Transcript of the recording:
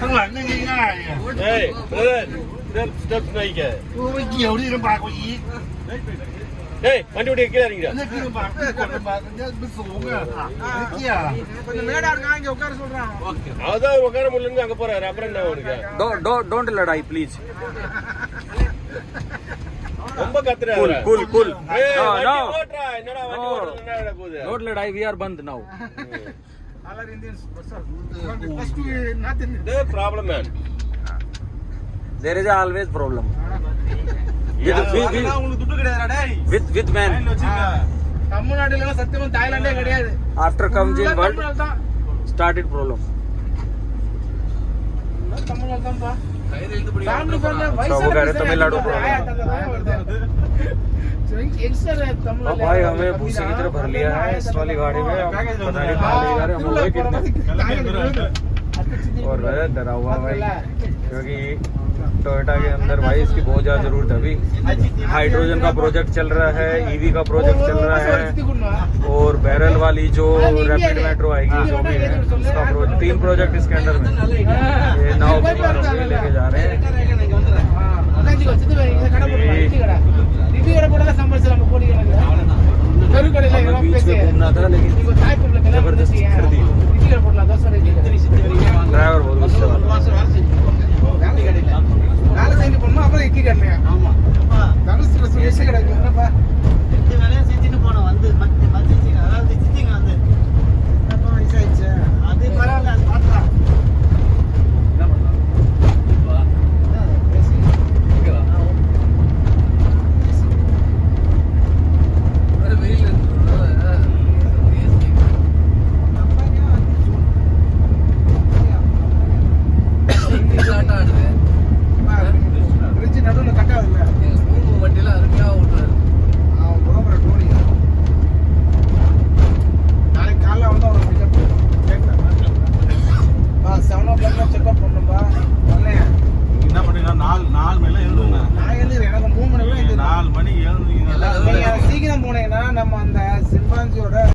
ข้างหลังนี่ง่ายๆเฮ้ยเพื่อนsteps ไหนแกกูไม่เกี่ยวที่ลำบากกว่าอีกเฮ้ยมันดูเด็กแค่ไหนเนี่ยนี่คือลำบากกดลำบากเนี่ยมันสูงอ่ะไม่เกี่ยวகொஞ்சம் மேடா இருக்காங்க இங்க உட்கார சொல்றான் அதான் உட்கார முடியலன்னு அங்க போறாரு அப்புறம் என்ன உனக்கு don't ladai please ரொம்ப கத்துறாரு cool no ஓட்றா என்னடா வண்டி ஓடுறது என்னடா போகுது don't ladai we are band now all are Indians first to nothing the problem man there is always problem உங்களுக்கு துட்டு கிடையாதுடா டேய் with man தமிழ்நாட்டுல சத்தியமா தாய்லாந்தே கிடையாது after comes in world started problem Tamil Nadu தான் பா फैमिली वो कह रहे तमिलनाडु अब भाई हमें भूसे की तरफ भर लिया है इस वाली गाड़ी में पता नहीं कहाँ ले जा रहे हम लोग कितने और डरा हुआ भाई क्योंकि टोयोटा के अंदर भाई इसकी बहुत ज़्यादा जरूरत है अभी हाइड्रोजन का प्रोजेक्ट चल रहा है ईवी का प्रोजेक्ट चल रहा है और बैरल वाली जो रैपिड मेट्रो आएगी जो भी है उसका 3 प्रोजेक्ट इसके अंदर में ये नाव लेके जा रहे हैं बीच में घूमना था लेकिन जबरदस्त सर्दी ड्राइवर बहुत गुस्से वाला வேலை செஞ்சு போனோம் அப்புறம் இக்கி கட்டலையா ஆமா தனுசுல சுயேஷ் கிடைக்கும் என்னப்பா இந்த வேலையை செஞ்சுட்டு போனோம் வந்து மத்திச்சிங்க அதாவது சித்திங்க வந்து அப்ப வயசாயிடுச்சு அது பரவாயில்ல அது பார்த்துக்கலாம் என்ன பண்ணலாம் நடுவில் கட்டாதுல்ல வண்டியில அருமையா ஓட்டுறாரு நாளைக்கு காலைல வந்து அவரை பிக்கப் கேட்கலாம் 7 o'clock செக்அப் பண்ணணும்பா என்ன பண்ணுங்க 4 மணில எழுந்துங்க நான் எழுதுறேன் எனக்கு 3 மணில 4 மணி எழுந்துங்க சீக்கிரம் போனீங்கன்னா நம்ம அந்த சிம்பான்சியோட